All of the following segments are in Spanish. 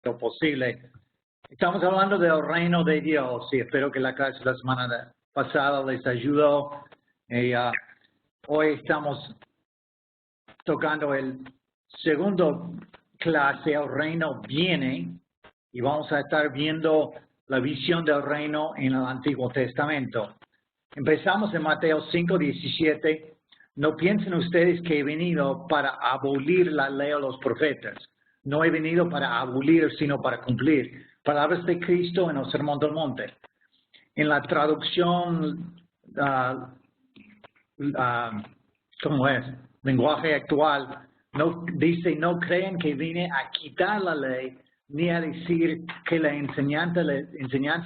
lo posible. Estamos hablando del reino de Dios y espero que la clase de la semana pasada les ayudó. Hoy estamos tocando el segundo clase, el reino viene, y vamos a estar viendo la visión del reino en el Antiguo Testamento. Empezamos en Mateo 5:17. No piensen ustedes que he venido para abolir la ley o los profetas. No he venido para abolir, sino para cumplir. Palabras de Cristo en el Sermón del Monte. En la traducción, ¿cómo es? Lenguaje actual, no creen que vine a quitar la ley, ni a decir que la enseñanza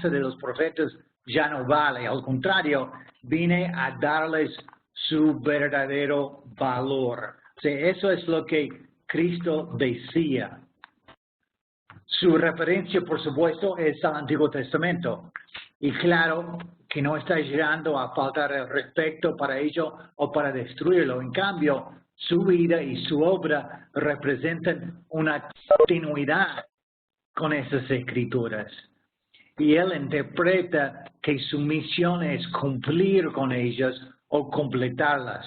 de los profetas ya no vale. Al contrario, vine a darles su verdadero valor. O sea, eso es lo que Cristo decía. Su referencia, por supuesto, es al Antiguo Testamento. Y claro que no está llegando a faltar el respeto para ello o para destruirlo. En cambio, su vida y su obra representan una continuidad con esas escrituras. Y él interpreta que su misión es cumplir con ellas o completarlas.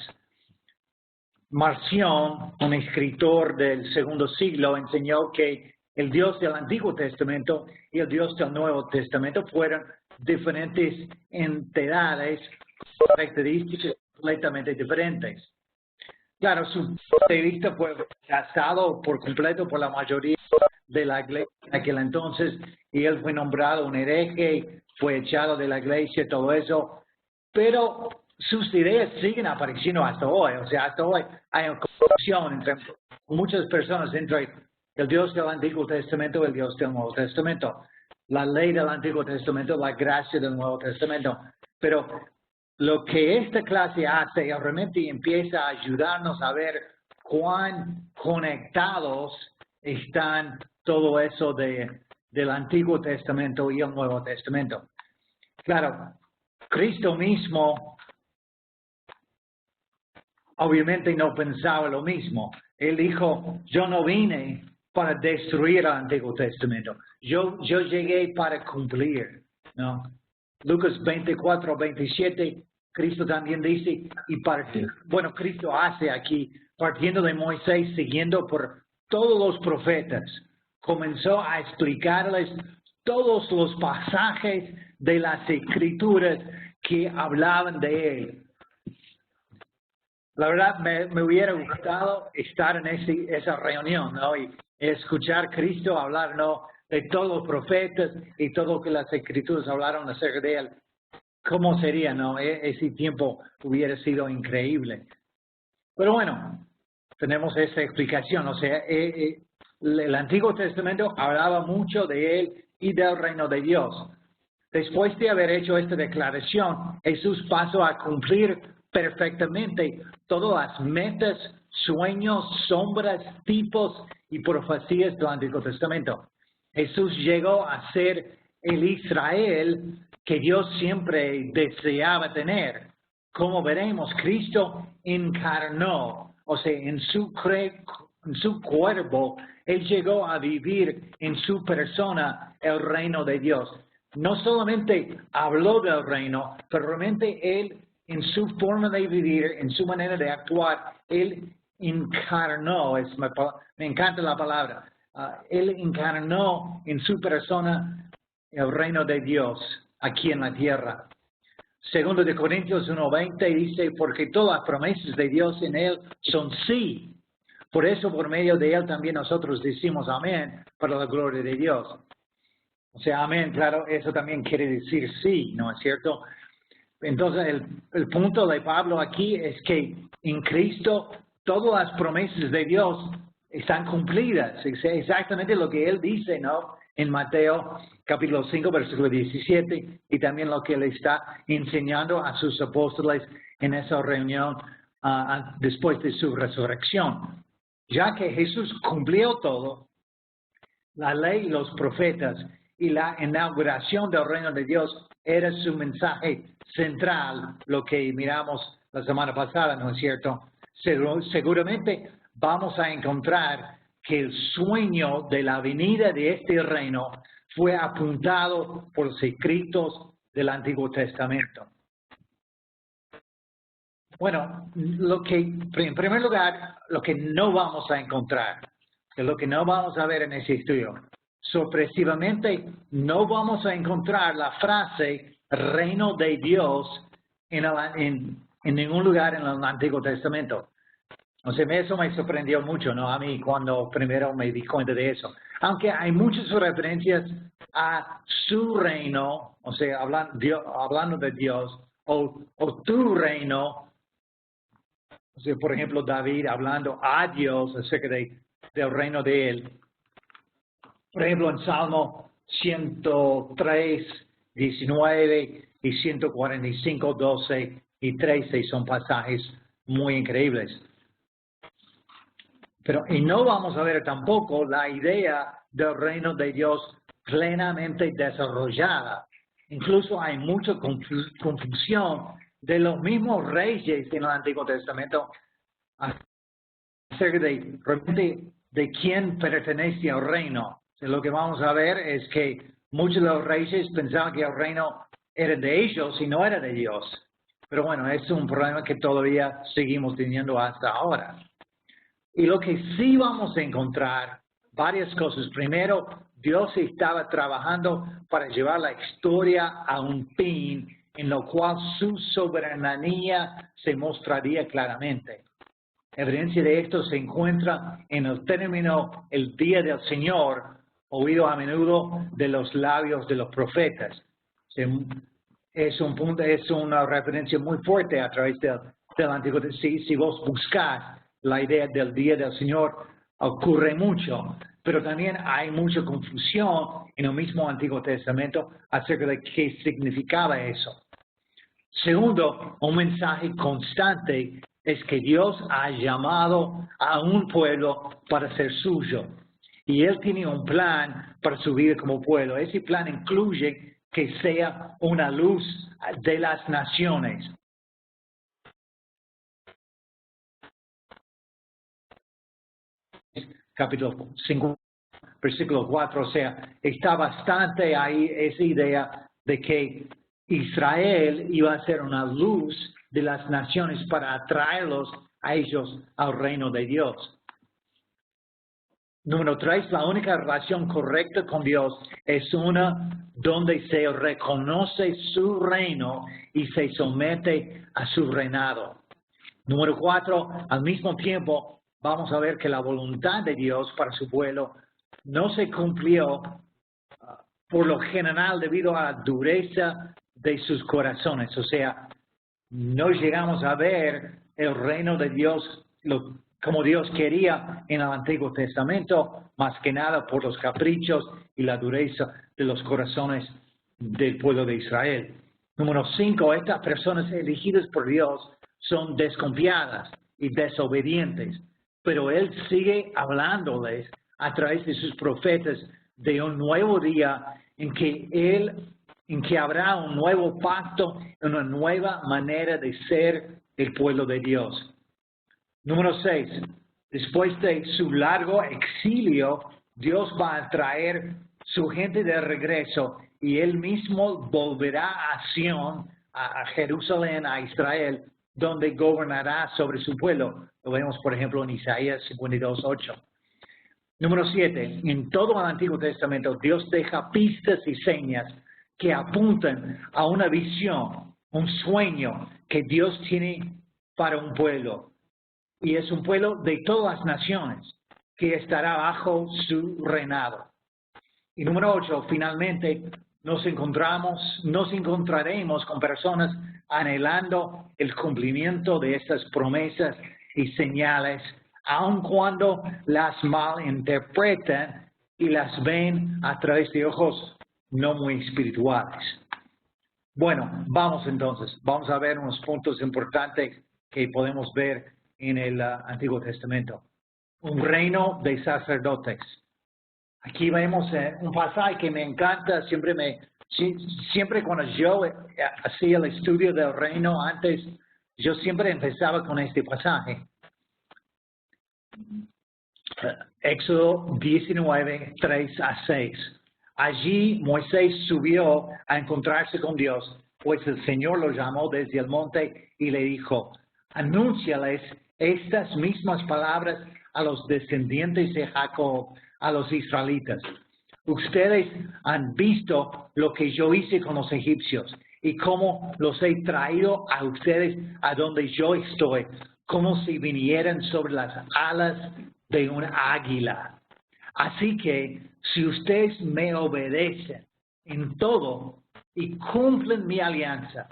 Marción, un escritor del segundo siglo, enseñó que el Dios del Antiguo Testamento y el Dios del Nuevo Testamento fueron diferentes entidades con características completamente diferentes. Claro, su punto de vista fue rechazado por completo por la mayoría de la iglesia en aquel entonces, y él fue nombrado un hereje, fue echado de la iglesia, todo eso, pero sus ideas siguen apareciendo hasta hoy. O sea, hasta hoy hay una confusión entre muchas personas entre el Dios del Antiguo Testamento y el Dios del Nuevo Testamento. La ley del Antiguo Testamento, la gracia del Nuevo Testamento. Pero lo que esta clase hace realmente empieza a ayudarnos a ver cuán conectados están todo eso del Antiguo Testamento y el Nuevo Testamento. Claro, Cristo mismo obviamente no pensaba lo mismo. Él dijo, yo no vine para destruir el Antiguo Testamento. Yo llegué para cumplir, ¿no? Lucas 24:27, Cristo también dice, Cristo hace aquí, partiendo de Moisés, siguiendo por todos los profetas, comenzó a explicarles todos los pasajes de las Escrituras que hablaban de él. La verdad, me hubiera gustado estar en esa reunión, ¿no? Y escuchar a Cristo hablar, ¿no?, de todos los profetas y todo lo que las Escrituras hablaron acerca de él. ¿Cómo sería, no? Ese tiempo hubiera sido increíble. Pero bueno, tenemos esa explicación. O sea, el Antiguo Testamento hablaba mucho de él y del reino de Dios. Después de haber hecho esta declaración, Jesús pasó a cumplir perfectamente todas las metas, sueños, sombras, tipos y profecías del Antiguo Testamento. Jesús llegó a ser el Israel que Dios siempre deseaba tener. Como veremos, Cristo encarnó, o sea, en su cuerpo, Él llegó a vivir en su persona el reino de Dios. No solamente habló del reino, pero realmente Él, en su forma de vivir, en su manera de actuar, Él encarnó, me encanta la palabra, Él encarnó en su persona el reino de Dios aquí en la tierra. Segundo de Corintios 1:20 dice, porque todas las promesas de Dios en Él son sí. Por eso, por medio de Él también nosotros decimos amén para la gloria de Dios. O sea, amén, claro, eso también quiere decir sí, ¿no es cierto? Entonces, el punto de Pablo aquí es que en Cristo todas las promesas de Dios están cumplidas. Es exactamente lo que Él dice, ¿no?, en Mateo capítulo 5, versículo 17, y también lo que Él está enseñando a sus apóstoles en esa reunión después de su resurrección. Ya que Jesús cumplió todo, la ley y los profetas y la inauguración del reino de Dios era su mensaje central, lo que miramos la semana pasada, ¿no es cierto? Seguramente vamos a encontrar que el sueño de la venida de este reino fue apuntado por los escritos del Antiguo Testamento. Bueno, en primer lugar, lo que no vamos a encontrar, que es lo que no vamos a ver en ese estudio. Sorpresivamente, no vamos a encontrar la frase reino de Dios en ningún lugar en el Antiguo Testamento. O sea, eso me sorprendió mucho, ¿no? A mí cuando primero me di cuenta de eso. Aunque hay muchas referencias a su reino, o sea, hablando de Dios, o tu reino. O sea, por ejemplo, David hablando a Dios acerca del reino de él. Por ejemplo, en Salmo 103, 19 y 145, 12 y 13 son pasajes muy increíbles. Y no vamos a ver tampoco la idea del reino de Dios plenamente desarrollada. Incluso hay mucha confusión de los mismos reyes en el Antiguo Testamento acerca de quién pertenece al reino. Lo que vamos a ver es que muchos de los reyes pensaban que el reino era de ellos y no era de Dios. Pero bueno, es un problema que todavía seguimos teniendo hasta ahora. Y lo que sí vamos a encontrar, varias cosas. Primero, Dios estaba trabajando para llevar la historia a un fin en lo cual su soberanía se mostraría claramente. Evidencia de esto se encuentra en el término el día del Señor, oído a menudo de los labios de los profetas. Es una referencia muy fuerte a través del Antiguo Testamento. Si vos buscás la idea del día del Señor, ocurre mucho, pero también hay mucha confusión en el mismo Antiguo Testamento acerca de qué significaba eso. Segundo, un mensaje constante es que Dios ha llamado a un pueblo para ser suyo. Y Él tiene un plan para su vida como pueblo. Ese plan incluye que sea una luz de las naciones. Capítulo 5, versículo 4, o sea, está bastante ahí esa idea de que Israel iba a ser una luz de las naciones para atraerlos a ellos al reino de Dios. Número 3, la única relación correcta con Dios es una donde se reconoce su reino y se somete a su reinado. Número 4, al mismo tiempo, vamos a ver que la voluntad de Dios para su pueblo no se cumplió por lo general debido a la dureza de sus corazones. O sea, no llegamos a ver el reino de Dios como Dios quería en el Antiguo Testamento, más que nada por los caprichos y la dureza de los corazones del pueblo de Israel. Número 5, estas personas elegidas por Dios son desconfiadas y desobedientes, pero Él sigue hablándoles a través de sus profetas de un nuevo día en que habrá un nuevo pacto, una nueva manera de ser el pueblo de Dios. Número 6, después de su largo exilio, Dios va a traer su gente de regreso y Él mismo volverá a Sion, a Jerusalén, a Israel, donde gobernará sobre su pueblo. Lo vemos, por ejemplo, en Isaías 52:8. Número 7, en todo el Antiguo Testamento, Dios deja pistas y señas que apuntan a una visión, un sueño que Dios tiene para un pueblo. Y es un pueblo de todas las naciones que estará bajo su reinado. Y número 8, finalmente nos encontraremos con personas anhelando el cumplimiento de estas promesas y señales, aun cuando las malinterpretan y las ven a través de ojos no muy espirituales. Bueno, vamos a ver unos puntos importantes que podemos ver en el Antiguo Testamento. Un reino de sacerdotes. Aquí vemos un pasaje que me encanta, siempre cuando yo hacía el estudio del reino antes, yo siempre empezaba con este pasaje. Éxodo 19, 3 a 6. Allí Moisés subió a encontrarse con Dios, pues el Señor lo llamó desde el monte y le dijo, anúnciales estas mismas palabras a los descendientes de Jacob, a los israelitas. Ustedes han visto lo que yo hice con los egipcios y cómo los he traído a ustedes a donde yo estoy, como si vinieran sobre las alas de un águila. Así que si ustedes me obedecen en todo y cumplen mi alianza,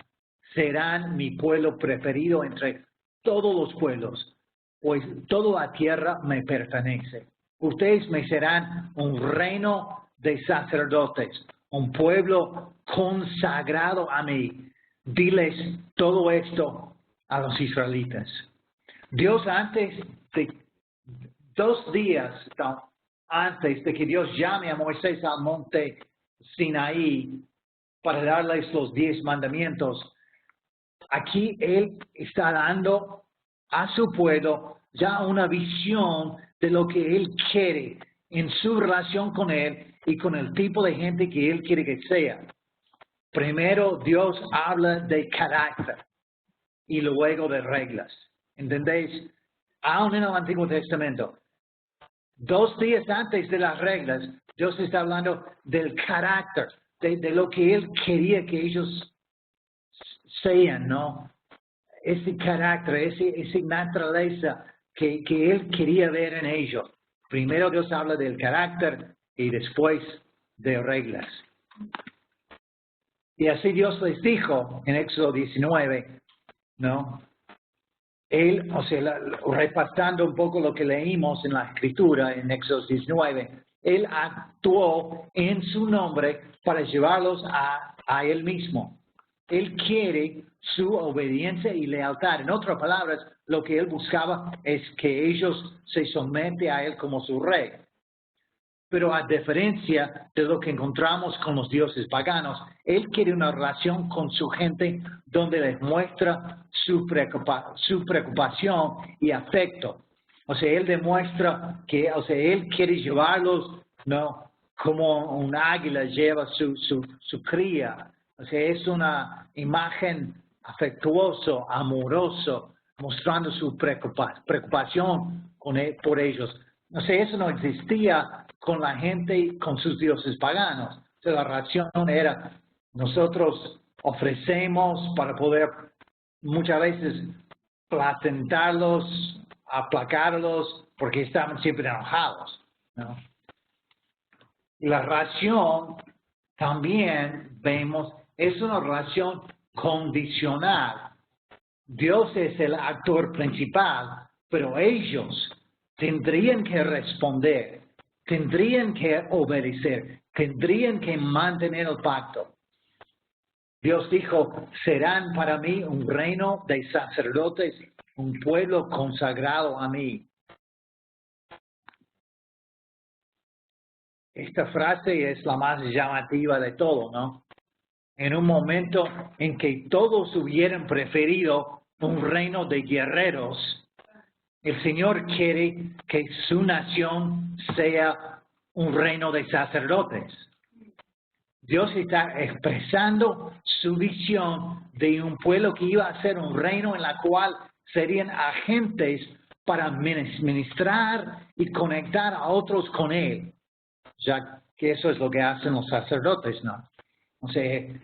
serán mi pueblo preferido entre todos los pueblos, pues toda la tierra me pertenece. Ustedes me serán un reino de sacerdotes, un pueblo consagrado a mí. Diles todo esto a los israelitas. Dios antes de 2 días antes de que Dios llame a Moisés al monte Sinaí para darles los 10 mandamientos, aquí Él está dando a su pueblo ya una visión de lo que Él quiere en su relación con Él y con el tipo de gente que Él quiere que sea. Primero Dios habla de carácter y luego de reglas. ¿Entendéis? Aún en el Antiguo Testamento, 2 días antes de las reglas, Dios está hablando del carácter, de lo que Él quería que ellos sean, ¿no? Ese carácter, esa naturaleza que Él quería ver en ellos. Primero Dios habla del carácter y después de reglas. Y así Dios les dijo en Éxodo 19, ¿no? Él, repasando un poco lo que leímos en la Escritura, en Éxodo 19, Él actuó en su nombre para llevarlos a Él mismo. Él quiere su obediencia y lealtad. En otras palabras, lo que Él buscaba es que ellos se someten a Él como su rey. Pero a diferencia de lo que encontramos con los dioses paganos, Él quiere una relación con su gente donde les muestra su preocupación y afecto. Él demuestra que, Él quiere llevarlos, ¿no? Como un águila lleva su cría. Es una imagen afectuosa, amorosa, mostrando su preocupación por ellos. Eso no existía con la gente, con sus dioses paganos. La relación era, nosotros ofrecemos para poder muchas veces placentarlos, aplacarlos, porque estaban siempre enojados, ¿no? La relación también vemos, es una relación condicional. Dios es el actor principal, pero ellos tendrían que responder, tendrían que obedecer, tendrían que mantener el pacto. Dios dijo, serán para mí un reino de sacerdotes, un pueblo consagrado a mí. Esta frase es la más llamativa de todo, ¿no? En un momento en que todos hubieran preferido un reino de guerreros, el Señor quiere que su nación sea un reino de sacerdotes. Dios está expresando su visión de un pueblo que iba a ser un reino en la cual serían agentes para ministrar y conectar a otros con Él, ya que eso es lo que hacen los sacerdotes, ¿no?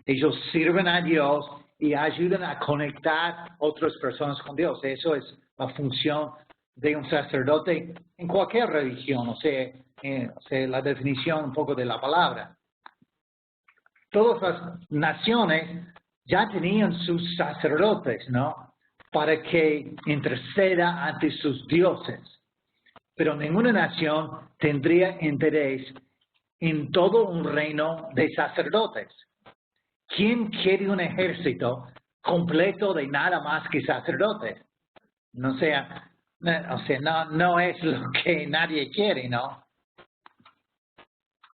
Ellos sirven a Dios y ayudan a conectar otras personas con Dios. Eso es la función de un sacerdote en cualquier religión, la definición un poco de la palabra. Todas las naciones ya tenían sus sacerdotes, ¿no? Para que interceda ante sus dioses. Pero ninguna nación tendría interés en todo un reino de sacerdotes. ¿Quién quiere un ejército completo de nada más que sacerdotes? No es lo que nadie quiere, ¿no?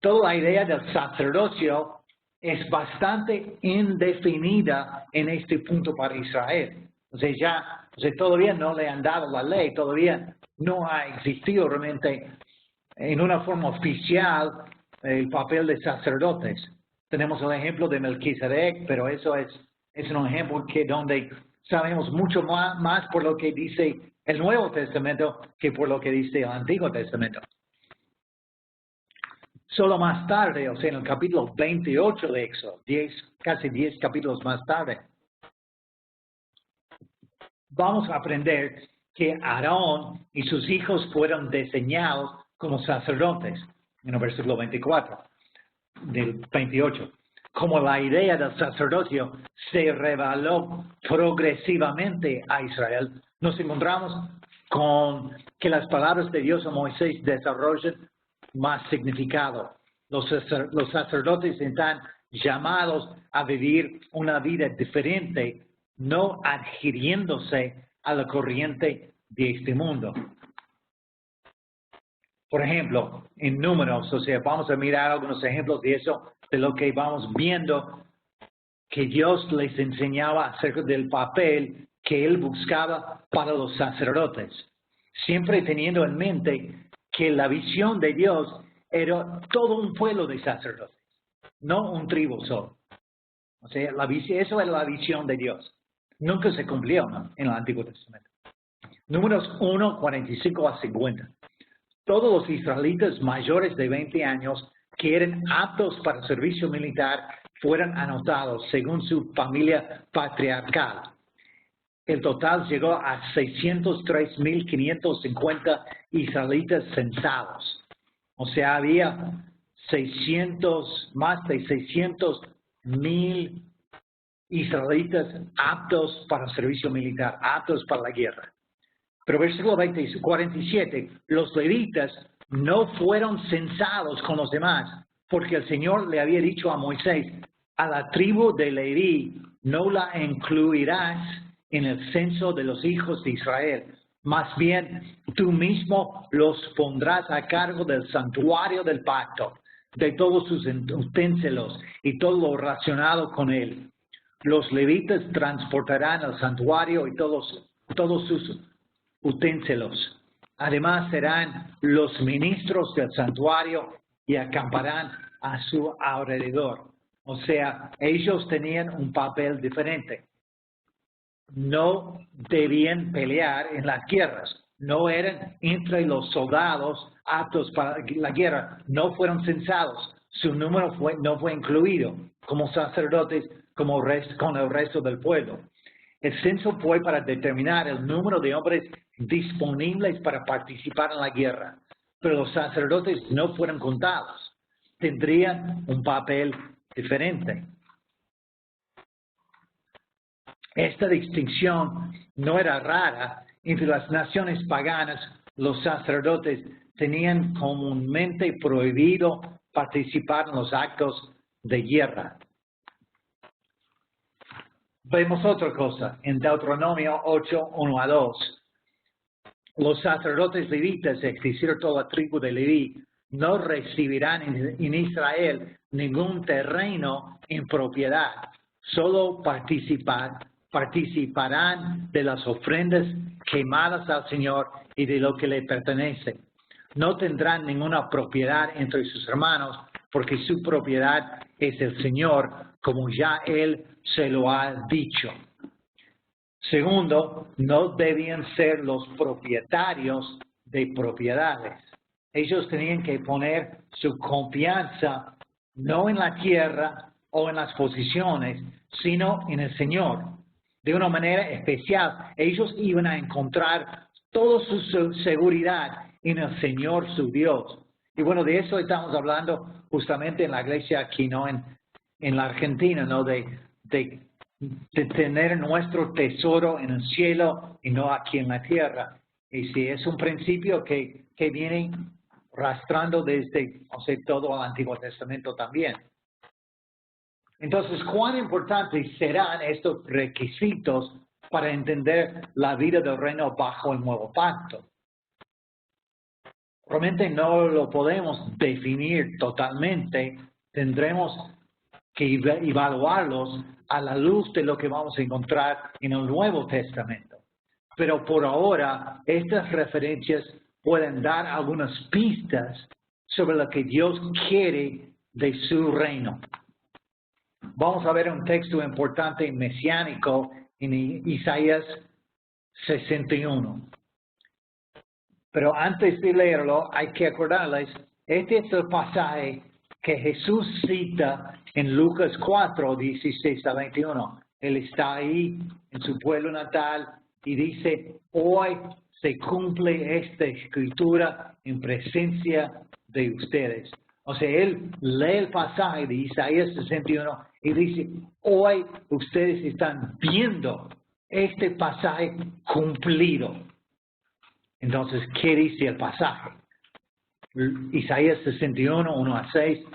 Toda la idea del sacerdocio es bastante indefinida en este punto para Israel. Todavía no le han dado la ley, todavía no ha existido realmente en una forma oficial el papel de sacerdotes. Tenemos el ejemplo de Melquisedec, pero eso es un ejemplo donde sabemos mucho más por lo que dice el Nuevo Testamento que por lo que dice el Antiguo Testamento. Solo más tarde, en el capítulo 28 de Éxodo, casi 10 capítulos más tarde, vamos a aprender que Aarón y sus hijos fueron diseñados como sacerdotes, en el versículo 24 del 28. Como la idea del sacerdocio se reveló progresivamente a Israel, nos encontramos con que las palabras de Dios a Moisés desarrollan más significado. Los sacerdotes están llamados a vivir una vida diferente, no adhiriéndose a la corriente de este mundo. Por ejemplo, en Números, vamos a mirar algunos ejemplos de eso, de lo que vamos viendo, que Dios les enseñaba acerca del papel que Él buscaba para los sacerdotes, siempre teniendo en mente que la visión de Dios era todo un pueblo de sacerdotes, no un tribu solo. Eso era la visión de Dios. Nunca se cumplió, ¿no?, en el Antiguo Testamento. Números 1, 45 a 50. Todos los israelitas mayores de 20 años que eran aptos para servicio militar fueron anotados según su familia patriarcal. El total llegó a 603,550 israelitas censados. Había más de 600,000 israelitas aptos para servicio militar, aptos para la guerra. Pero versículo 47, los levitas no fueron censados con los demás, porque el Señor le había dicho a Moisés, a la tribu de Leví no la incluirás en el censo de los hijos de Israel. Más bien, tú mismo los pondrás a cargo del santuario del pacto, de todos sus utensilios y todo lo relacionado con él. Los levitas transportarán el santuario y todos sus utensilios. Además serán los ministros del santuario y acamparán a su alrededor. Ellos tenían un papel diferente. No debían pelear en las guerras. No eran entre los soldados aptos para la guerra. No fueron censados. Su número no fue incluido como sacerdotes con el resto del pueblo. El censo fue para determinar el número de hombres disponibles para participar en la guerra, pero los sacerdotes no fueron contados. Tendrían un papel diferente. Esta distinción no era rara. Entre las naciones paganas, los sacerdotes tenían comúnmente prohibido participar en los actos de guerra. Vemos otra cosa en Deuteronomio 8, 1 a 2. Los sacerdotes levitas, es decir, toda la tribu de Leví, no recibirán en Israel ningún terreno en propiedad. Solo participarán de las ofrendas quemadas al Señor y de lo que le pertenece. No tendrán ninguna propiedad entre sus hermanos, porque su propiedad es el Señor, como ya Él se lo ha dicho. Segundo, no debían ser los propietarios de propiedades. Ellos tenían que poner su confianza no en la tierra o en las posiciones, sino en el Señor. De una manera especial, ellos iban a encontrar toda su seguridad en el Señor su Dios. Y bueno, de eso estamos hablando justamente en la iglesia aquí, ¿no? En la Argentina, ¿no? De tener nuestro tesoro en el cielo y no aquí en la tierra. Y sí, es un principio que viene arrastrando desde todo el Antiguo Testamento también. Entonces, ¿cuán importantes serán estos requisitos para entender la vida del reino bajo el nuevo pacto? Realmente no lo podemos definir totalmente. Tendremos que evaluarlos a la luz de lo que vamos a encontrar en el Nuevo Testamento. Pero por ahora, estas referencias pueden dar algunas pistas sobre lo que Dios quiere de su reino. Vamos a ver un texto importante mesiánico en Isaías 61. Pero antes de leerlo, hay que acordarles, este es el pasaje que Jesús cita en Lucas 4, 16 a 21. Él está ahí en su pueblo natal y dice, hoy se cumple esta escritura en presencia de ustedes. O sea, él lee el pasaje de Isaías 61 y dice, hoy ustedes están viendo este pasaje cumplido. Entonces, ¿qué dice el pasaje? Isaías 61, 1 a 6.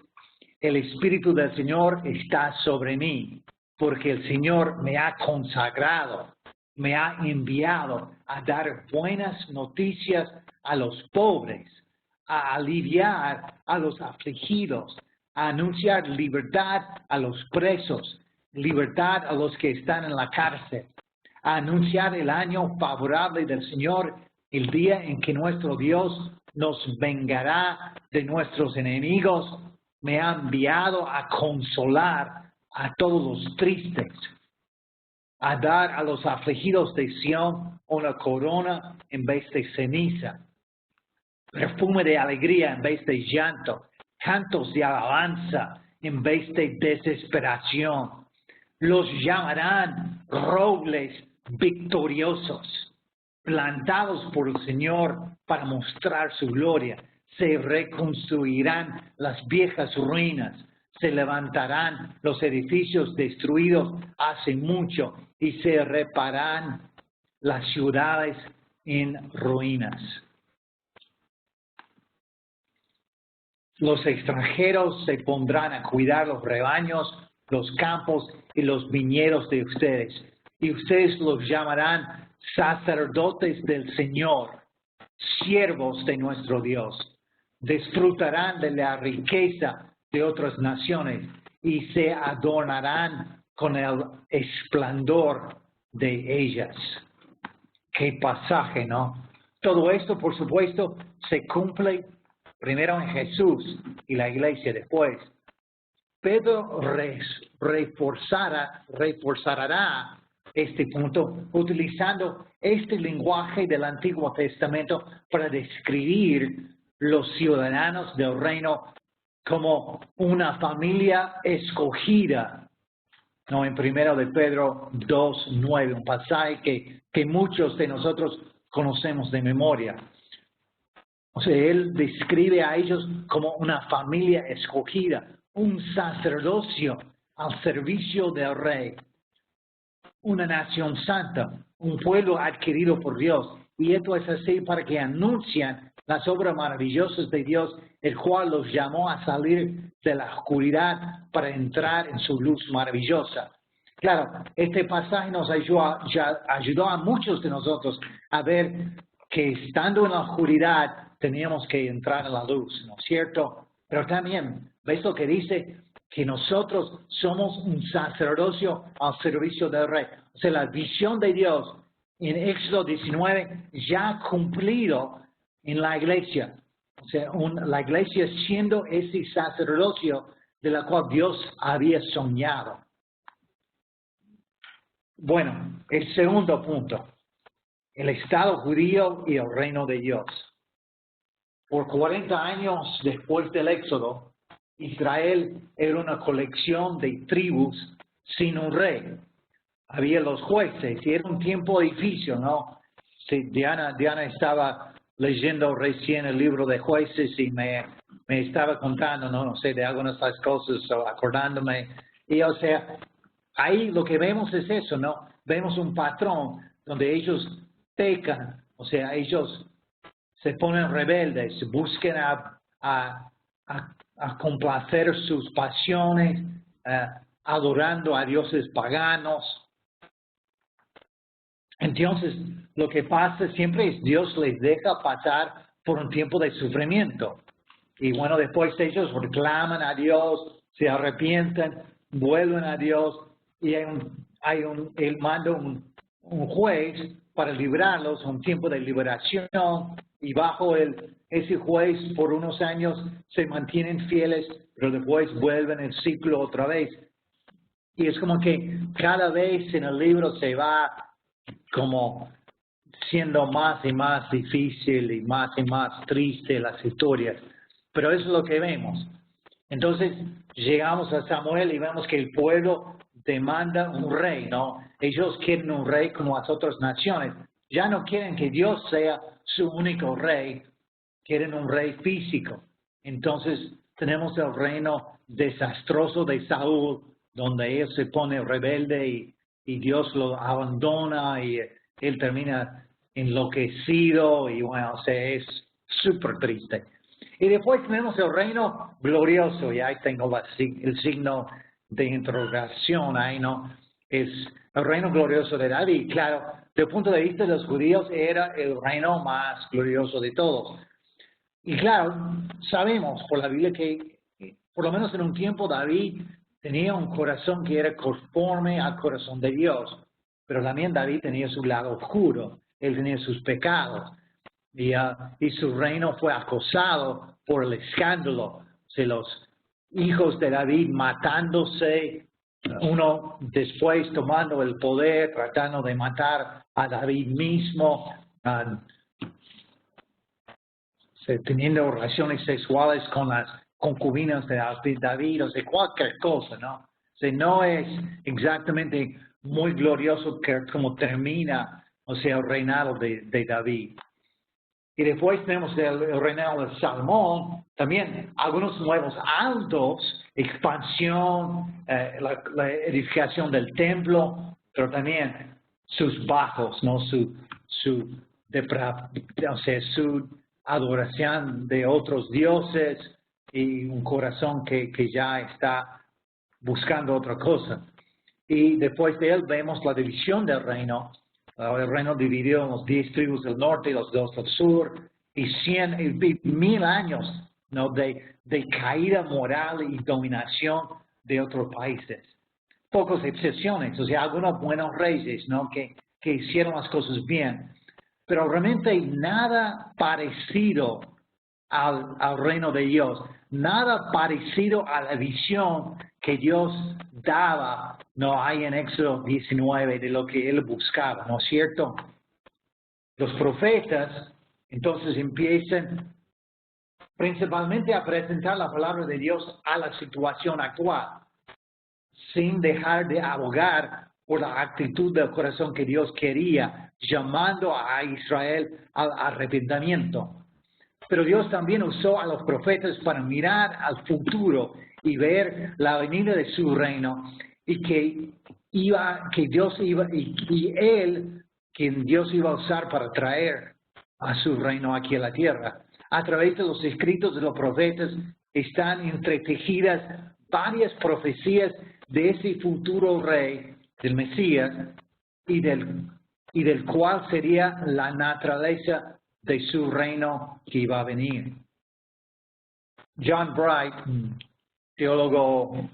El Espíritu del Señor está sobre mí, porque el Señor me ha consagrado, me ha enviado a dar buenas noticias a los pobres, a aliviar a los afligidos, a anunciar libertad a los presos, libertad a los que están en la cárcel, a anunciar el año favorable del Señor, el día en que nuestro Dios nos vengará de nuestros enemigos. Me ha enviado a consolar a todos los tristes, a dar a los afligidos de Sión una corona en vez de ceniza, perfume de alegría en vez de llanto, cantos de alabanza en vez de desesperación. Los llamarán robles victoriosos, plantados por el Señor para mostrar su gloria. Se reconstruirán las viejas ruinas, se levantarán los edificios destruidos hace mucho y se repararán las ciudades en ruinas. Los extranjeros se pondrán a cuidar los rebaños, los campos y los viñedos de ustedes, y ustedes los llamarán sacerdotes del Señor, siervos de nuestro Dios. Disfrutarán de la riqueza de otras naciones y se adornarán con el esplendor de ellas. Qué pasaje, ¿no? Todo esto, por supuesto, se cumple primero en Jesús y la iglesia después. Pedro reforzará este punto utilizando este lenguaje del Antiguo Testamento para describir los ciudadanos del reino como una familia escogida, ¿no? En 1 de Pedro 2:9, un pasaje que muchos de nosotros conocemos de memoria. O sea, él describe a ellos como una familia escogida, un sacerdocio al servicio del rey, una nación santa, un pueblo adquirido por Dios. Y esto es así para que anuncian las obras maravillosas de Dios, el cual los llamó a salir de la oscuridad para entrar en su luz maravillosa. Claro, este pasaje nos ayudó a muchos de nosotros a ver que estando en la oscuridad teníamos que entrar en la luz, ¿no es cierto? Pero también, ¿ves lo que dice? Que nosotros somos un sacerdocio al servicio del rey. O sea, la visión de Dios en Éxodo 19 ya ha cumplido en la iglesia. O sea, la iglesia siendo ese sacerdocio de la cual Dios había soñado. Bueno, el segundo punto, el Estado judío y el reino de Dios. Por 40 años después del Éxodo, Israel era una colección de tribus sin un rey. Había los jueces y era un tiempo difícil, ¿no? Sí, Diana estaba leyendo recién el libro de Jueces y me estaba contando, no sé, de algunas de las cosas, acordándome. Y o sea, ahí lo que vemos es eso, ¿no? Vemos un patrón donde ellos pecan, o sea, ellos se ponen rebeldes, buscan a complacer sus pasiones, adorando a dioses paganos. Entonces, lo que pasa siempre es Dios les deja pasar por un tiempo de sufrimiento. Y bueno, después ellos reclaman a Dios, se arrepienten, vuelven a Dios y Él manda un juez para librarlos, un tiempo de liberación, y bajo ese juez por unos años se mantienen fieles, pero después vuelven el ciclo otra vez. Y es como que cada vez en el libro se va como siendo más y más difícil y más triste las historias. Pero eso es lo que vemos. Entonces llegamos a Samuel y vemos que el pueblo demanda un rey, ¿no? Ellos quieren un rey como las otras naciones. Ya no quieren que Dios sea su único rey, quieren un rey físico. Entonces tenemos el reino desastroso de Saúl, donde él se pone rebelde y Dios lo abandona y él termina enloquecido y bueno, o sea, es súper triste. Y después tenemos el reino glorioso, y ahí tengo el signo de interrogación, ahí no, es el reino glorioso de David. Claro, desde el punto de vista de los judíos era el reino más glorioso de todos. Y claro, sabemos por la Biblia que por lo menos en un tiempo David tenía un corazón que era conforme al corazón de Dios, pero también David tenía su lado oscuro, él tenía sus pecados. Y su reino fue acosado por el escándalo de los hijos de David matándose, uno después tomando el poder, tratando de matar a David mismo, teniendo relaciones sexuales con las concubinas de David, o sea, cualquier cosa, ¿no? O sea, no es exactamente muy glorioso como termina, o sea, el reinado de David. Y después tenemos el reinado de Salomón, también algunos nuevos altos, expansión, la edificación del templo, pero también sus bajos, ¿no? Su adoración de otros dioses y un corazón que ya está buscando otra cosa. Y después de él vemos la división del reino. El reino dividió en los 10 tribus del norte y los 2 del sur, y 1000 años, ¿no? de caída moral y dominación de otros países. Pocas excepciones, o sea, algunos buenos reyes, ¿no? que hicieron las cosas bien, pero realmente nada parecido al reino de Dios, nada parecido a la visión que Dios daba, no hay en Éxodo 19 de lo que él buscaba, ¿no es cierto? Los profetas entonces empiezan principalmente a presentar la palabra de Dios a la situación actual, sin dejar de abogar por la actitud del corazón que Dios quería, llamando a Israel al arrepentimiento. Pero Dios también usó a los profetas para mirar al futuro y ver la venida de su reino, y que Dios iba, y él, quien Dios iba a usar para traer a su reino aquí a la tierra. A través de los escritos de los profetas están entretejidas varias profecías de ese futuro rey, del Mesías, y del cual sería la naturaleza de su reino que iba a venir. John Bright, teólogo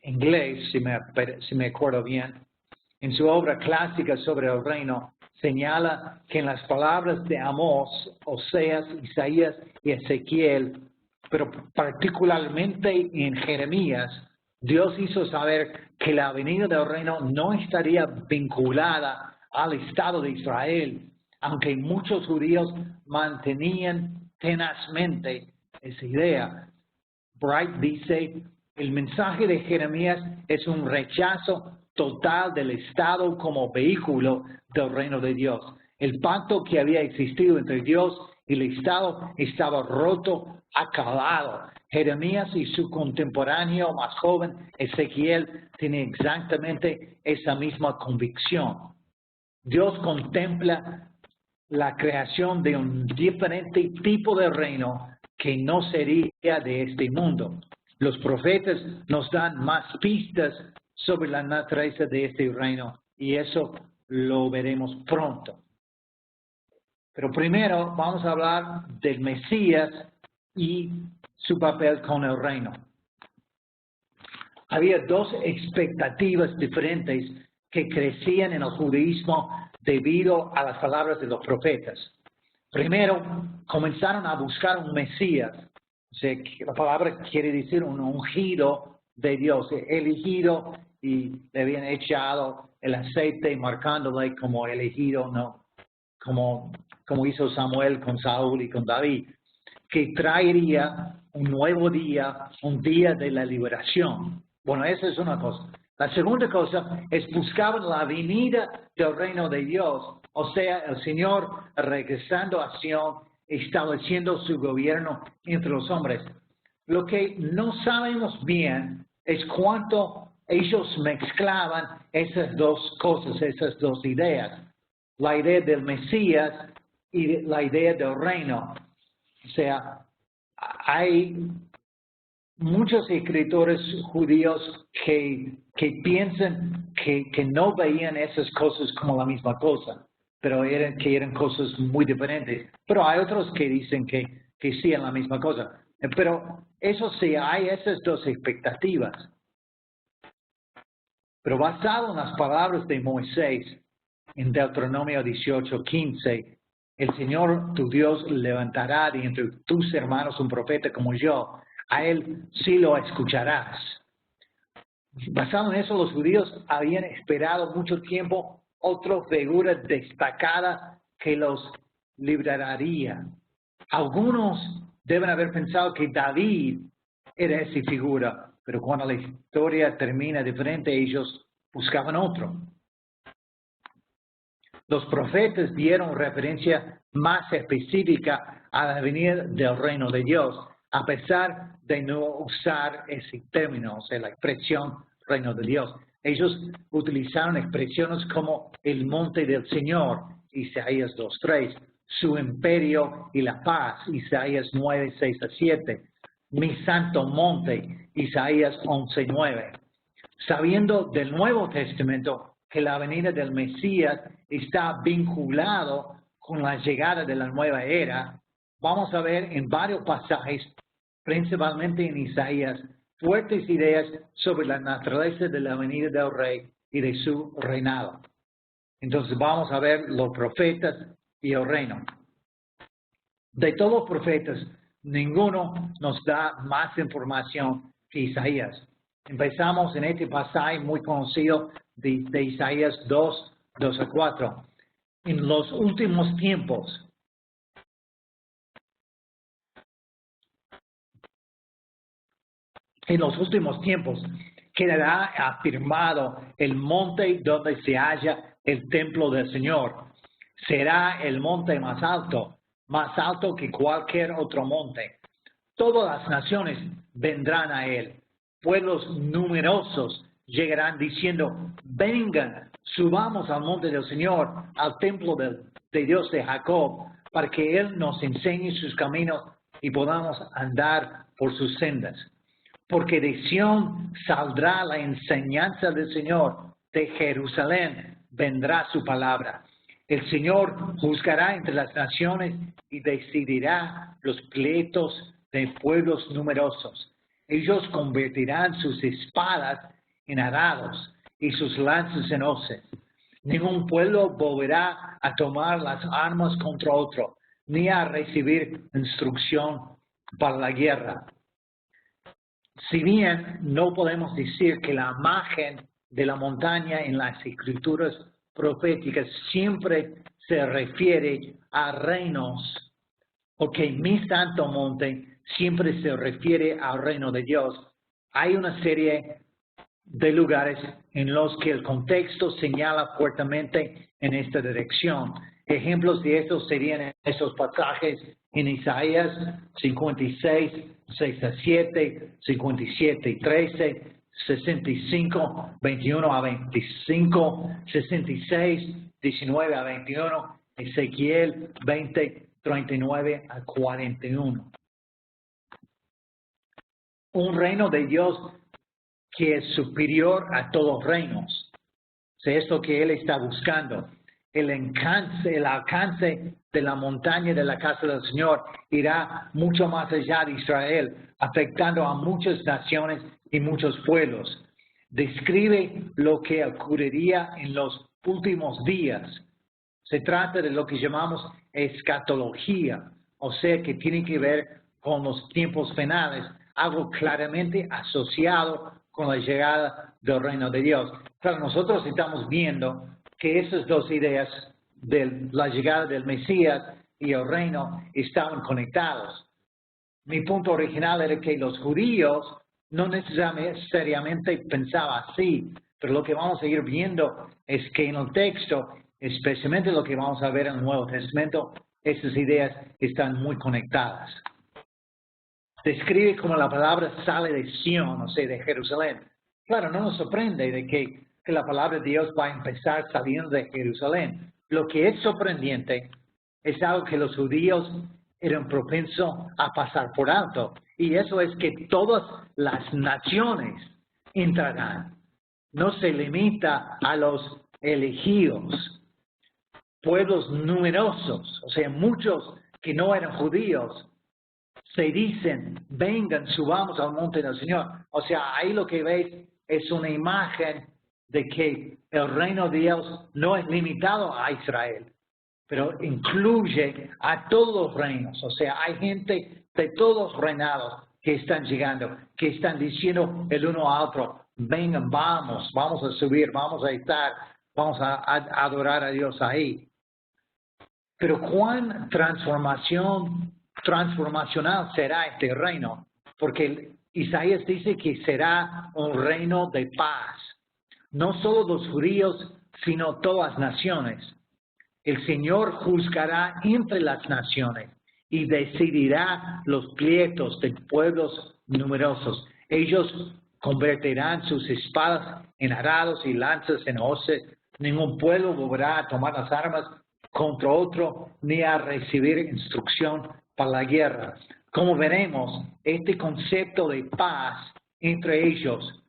inglés, si me acuerdo bien, en su obra clásica sobre el reino, señala que en las palabras de Amós, Oseas, Isaías y Ezequiel, pero particularmente en Jeremías, Dios hizo saber que la venida del reino no estaría vinculada al Estado de Israel, aunque muchos judíos mantenían tenazmente esa idea. Bright dice, el mensaje de Jeremías es un rechazo total del Estado como vehículo del reino de Dios. El pacto que había existido entre Dios y el Estado estaba roto, acabado. Jeremías y su contemporáneo más joven, Ezequiel, tienen exactamente esa misma convicción. Dios contempla la creación de un diferente tipo de reino que no sería de este mundo. Los profetas nos dan más pistas sobre la naturaleza de este reino, y eso lo veremos pronto. Pero primero vamos a hablar del Mesías y su papel con el reino. había dos expectativas diferentes que crecían en el judaísmo debido a las palabras de los profetas. Primero, comenzaron a buscar un Mesías. O sea, la palabra quiere decir un ungido de Dios, elegido, y le habían echado el aceite marcándole como elegido, ¿no? Como hizo Samuel con Saúl y con David, que traería un nuevo día, un día de la liberación. Bueno, esa es una cosa. La segunda cosa es buscar la venida del reino de Dios, o sea, el Señor regresando a Sion, estableciendo su gobierno entre los hombres. Lo que no sabemos bien es cuánto ellos mezclaban esas dos cosas, esas dos ideas. La idea del Mesías y la idea del reino. O sea, hay muchos escritores judíos que piensan que no veían esas cosas como la misma cosa, pero que eran cosas muy diferentes. Pero hay otros que dicen que sí eran la misma cosa. Pero eso sí, hay esas dos expectativas. Pero basado en las palabras de Moisés, en Deuteronomio 18:15, el Señor tu Dios levantará de entre tus hermanos un profeta como yo. A él sí lo escucharás. Basado en eso, los judíos habían esperado mucho tiempo otra figura destacada que los libraría. Algunos deben haber pensado que David era esa figura, pero cuando la historia termina diferente, ellos buscaban otro. Los profetas dieron referencia más específica a la venida del reino de Dios, a pesar de no usar ese término, o sea, la expresión reino de Dios. Ellos utilizaron expresiones como el monte del Señor, Isaías 2:3, su imperio y la paz, Isaías 9:6-7, mi santo monte, Isaías 11:9. Sabiendo del Nuevo Testamento que la venida del Mesías está vinculado con la llegada de la nueva era, vamos a ver en varios pasajes, principalmente en Isaías, fuertes ideas sobre la naturaleza de la venida del rey y de su reinado. Entonces vamos a ver los profetas y el reino. De todos los profetas, ninguno nos da más información que Isaías. Empezamos en este pasaje muy conocido de Isaías 2:2-4. En los últimos tiempos, quedará afirmado el monte donde se halla el templo del Señor. Será el monte más alto que cualquier otro monte. Todas las naciones vendrán a él. Pueblos numerosos llegarán diciendo, vengan, subamos al monte del Señor, al templo de Dios de Jacob, para que Él nos enseñe sus caminos y podamos andar por sus sendas. Porque de Sión saldrá la enseñanza del Señor, de Jerusalén vendrá su palabra. El Señor juzgará entre las naciones y decidirá los pleitos de pueblos numerosos. Ellos convertirán sus espadas en arados y sus lanzas en hoces. Ningún pueblo volverá a tomar las armas contra otro, ni a recibir instrucción para la guerra. Si bien no podemos decir que la imagen de la montaña en las escrituras proféticas siempre se refiere a reinos, porque mi santo monte siempre se refiere al reino de Dios. Hay una serie de lugares en los que el contexto señala fuertemente en esta dirección. Ejemplos de estos serían esos pasajes en Isaías 56, 6-7, 57-13, 65, 21-25, 66, 19-21, Ezequiel 20, 39-41. Un reino de Dios que es superior a todos los reinos. Es lo que Él está buscando. El alcance de la montaña de la casa del Señor irá mucho más allá de Israel, afectando a muchas naciones y muchos pueblos. Describe lo que ocurriría en los últimos días. Se trata de lo que llamamos escatología, o sea que tiene que ver con los tiempos finales, algo claramente asociado con la llegada del reino de Dios. Claro, nosotros estamos viendo que esas dos ideas de la llegada del Mesías y el reino estaban conectados. Mi punto original era que los judíos no necesariamente pensaban así, pero lo que vamos a ir viendo es que en el texto, especialmente lo que vamos a ver en el Nuevo Testamento, esas ideas están muy conectadas. Describe como la palabra sale de Sion, o sea, de Jerusalén. Claro, no nos sorprende de que la palabra de Dios va a empezar saliendo de Jerusalén. Lo que es sorprendente es algo que los judíos eran propensos a pasar por alto. Y eso es que todas las naciones entrarán. No se limita a los elegidos. Pueblos numerosos, o sea, muchos que no eran judíos, se dicen, vengan, subamos al monte del Señor. O sea, ahí lo que veis es una imagen de que el reino de Dios no es limitado a Israel, pero incluye a todos los reinos. O sea, hay gente de todos los reinados que están llegando, que están diciendo el uno a otro, vengan, vamos a subir, vamos a estar, vamos a adorar a Dios ahí. Pero ¿cuán transformacional será este reino? Porque Isaías dice que será un reino de paz. No solo los judíos, sino todas las naciones. El Señor juzgará entre las naciones y decidirá los pleitos de pueblos numerosos. Ellos convertirán sus espadas en arados y lanzas en hoces. Ningún pueblo volverá a tomar las armas contra otro ni a recibir instrucción para la guerra. Como veremos, este concepto de paz entre ellos,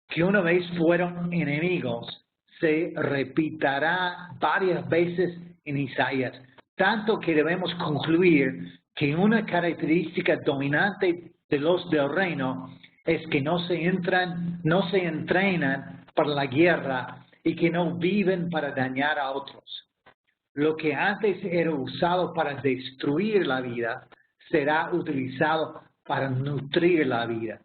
que una vez fueron enemigos, se repetirá varias veces en Isaías, tanto que debemos concluir que una característica dominante de los del reino es que no se entrenan para la guerra y que no viven para dañar a otros. Lo que antes era usado para destruir la vida será utilizado para nutrir la vida.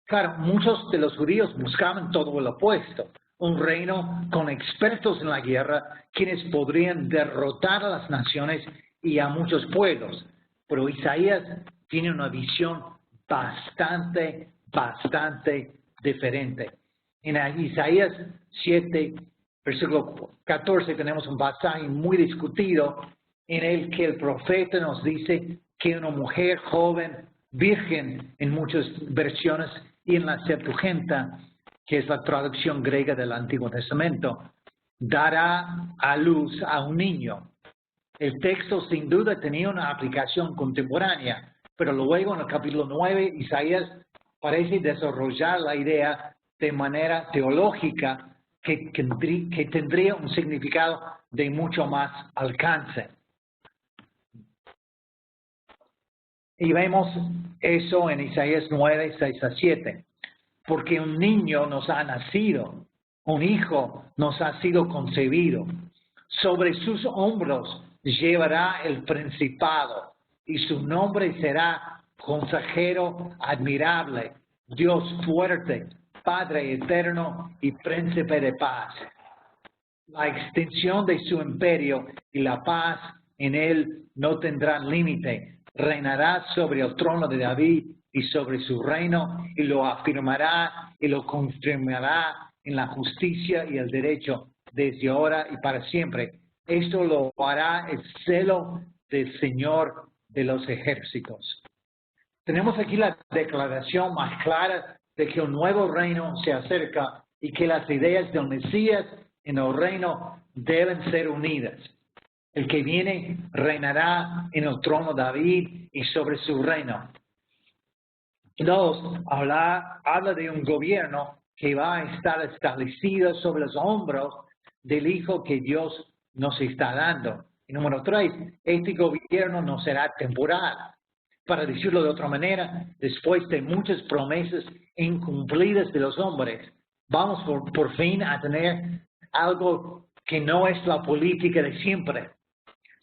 Claro, muchos de los judíos buscaban todo lo opuesto, un reino con expertos en la guerra, quienes podrían derrotar a las naciones y a muchos pueblos. Pero Isaías tiene una visión bastante diferente. En Isaías 7, versículo 14, tenemos un pasaje muy discutido en el que el profeta nos dice que una mujer joven, virgen en muchas versiones, y en la Septuaginta, que es la traducción griega del Antiguo Testamento, dará a luz a un niño. El texto sin duda tenía una aplicación contemporánea, pero luego en el capítulo 9, Isaías parece desarrollar la idea de manera teológica que tendría un significado de mucho más alcance. Y vemos eso en Isaías 9, 6 a 7. Porque un niño nos ha nacido, un hijo nos ha sido concebido. Sobre sus hombros llevará el principado y su nombre será Consejero Admirable, Dios Fuerte, Padre Eterno y Príncipe de Paz. La extensión de su imperio y la paz en él no tendrán límite. Reinará sobre el trono de David y sobre su reino, y lo afirmará y lo confirmará en la justicia y el derecho desde ahora y para siempre. Esto lo hará el celo del Señor de los ejércitos. Tenemos aquí la declaración más clara de que un nuevo reino se acerca y que las ideas del Mesías en el reino deben ser unidas. El que viene reinará en el trono de David y sobre su reino. 2. Habla de un gobierno que va a estar establecido sobre los hombros del Hijo que Dios nos está dando. Y número 3, este gobierno no será temporal. Para decirlo de otra manera, después de muchas promesas incumplidas de los hombres, vamos por fin a tener algo que no es la política de siempre.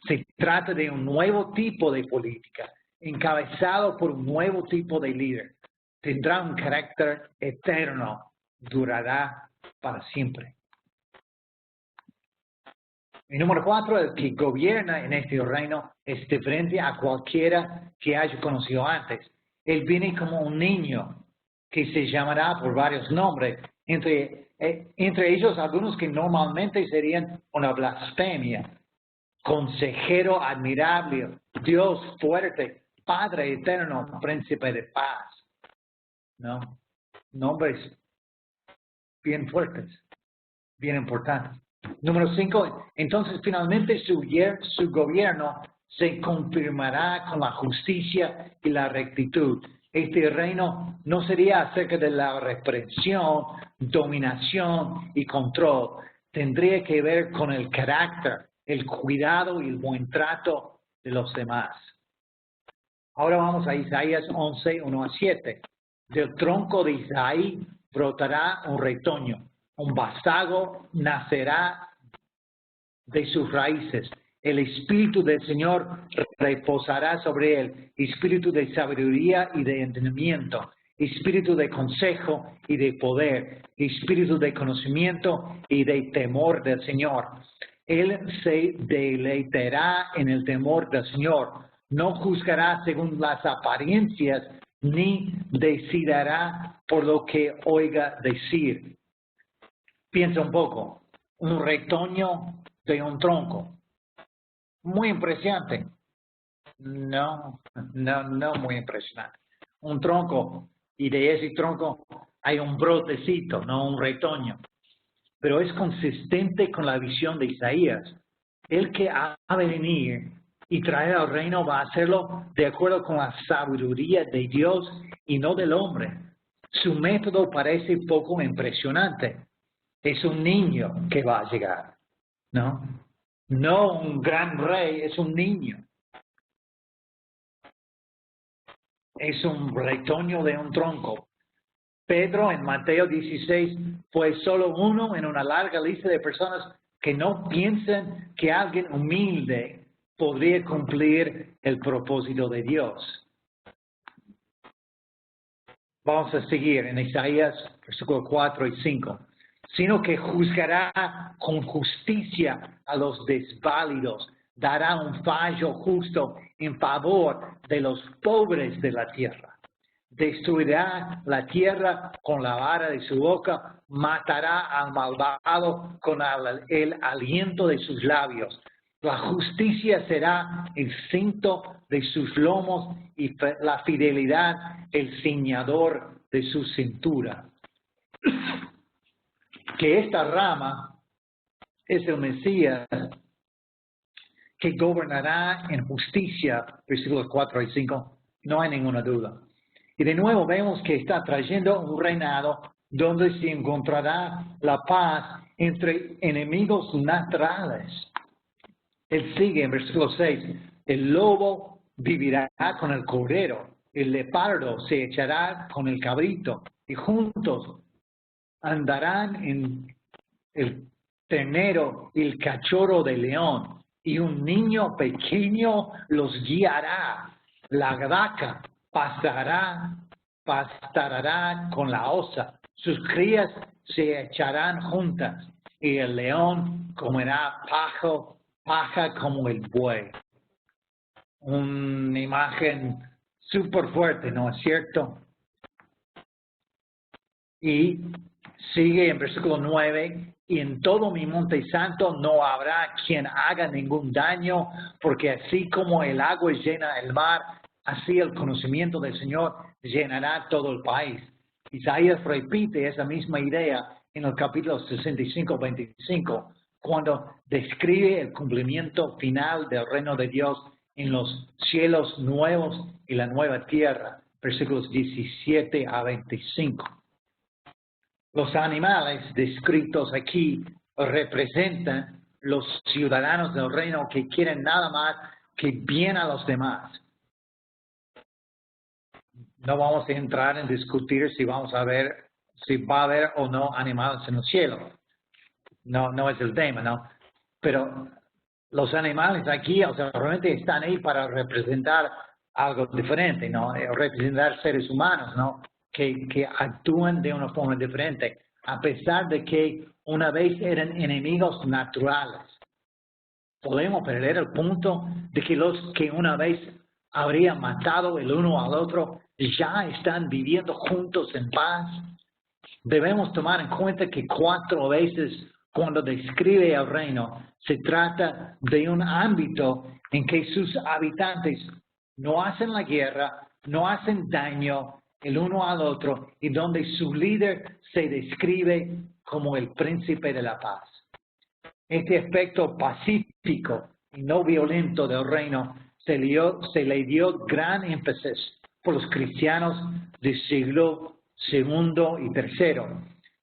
Se trata de un nuevo tipo de política, encabezado por un nuevo tipo de líder. Tendrá un carácter eterno, durará para siempre. Y número 4, el que gobierna en este reino es diferente a cualquiera que haya conocido antes. Él viene como un niño que se llamará por varios nombres, entre ellos algunos que normalmente serían una blasfemia. Consejero admirable, Dios fuerte, Padre eterno, Príncipe de paz. ¿No? Nombres bien fuertes, bien importantes. Número 5, entonces finalmente su gobierno se confirmará con la justicia y la rectitud. Este reino no sería acerca de la represión, dominación y control. Tendría que ver con el carácter, el cuidado y el buen trato de los demás. Ahora vamos a Isaías 11, 1 a 7. Del tronco de Isaí brotará un retoño, un vástago nacerá de sus raíces. El Espíritu del Señor reposará sobre él, espíritu de sabiduría y de entendimiento, espíritu de consejo y de poder, espíritu de conocimiento y de temor del Señor. Él se deleitará en el temor del Señor, no juzgará según las apariencias, ni decidirá por lo que oiga decir. Piensa un poco, un retoño de un tronco. Muy impresionante. No muy impresionante. Un tronco, y de ese tronco hay un brotecito, no un retoño. Pero es consistente con la visión de Isaías. El que ha de venir y traer al reino va a hacerlo de acuerdo con la sabiduría de Dios y no del hombre. Su método parece poco impresionante. Es un niño que va a llegar, ¿no? No un gran rey, es un niño. Es un retoño de un tronco. Pedro en Mateo 16 fue solo uno en una larga lista de personas que no piensan que alguien humilde podría cumplir el propósito de Dios. Vamos a seguir en Isaías, versículos 4 y 5. Sino que juzgará con justicia a los desválidos, dará un fallo justo en favor de los pobres de la tierra. Destruirá la tierra con la vara de su boca, matará al malvado con el aliento de sus labios. La justicia será el cinto de sus lomos y la fidelidad el ciñador de su cintura. Que esta rama es el Mesías que gobernará en justicia, versículos 4 y 5, no hay ninguna duda. Y de nuevo vemos que está trayendo un reinado donde se encontrará la paz entre enemigos naturales. Él sigue en versículo 6, el lobo vivirá con el cordero, el leopardo se echará con el cabrito, y juntos andarán en el ternero y el cachorro de león, y un niño pequeño los guiará. La vaca pastará con la osa, sus crías se echarán juntas, y el león comerá paja como el buey. Una imagen súper fuerte, ¿no es cierto? Y sigue en versículo 9, y en todo mi monte santo no habrá quien haga ningún daño, porque así como el agua llena el mar, así el conocimiento del Señor llenará todo el país. Isaías repite esa misma idea en el capítulo 65, 25, cuando describe el cumplimiento final del reino de Dios en los cielos nuevos y la nueva tierra, versículos 17 a 25. Los animales descritos aquí representan los ciudadanos del reino que quieren nada más que bien a los demás. no vamos a entrar en discutir si vamos a ver, si va a haber o no animales en el cielo. No es el tema, ¿no? Pero los animales aquí, o sea, realmente están ahí para representar algo diferente, ¿no? Representar seres humanos, ¿no? Que actúan de una forma diferente, a pesar de que una vez eran enemigos naturales. Podemos perder el punto de que los que una vez habrían matado el uno al otro ya están viviendo juntos en paz. Debemos tomar en cuenta que 4 veces cuando describe el reino se trata de un ámbito en que sus habitantes no hacen la guerra, no hacen daño el uno al otro y donde su líder se describe como el príncipe de la paz. Este aspecto pacífico y no violento del reino se le dio gran énfasis por los cristianos del siglo II y III,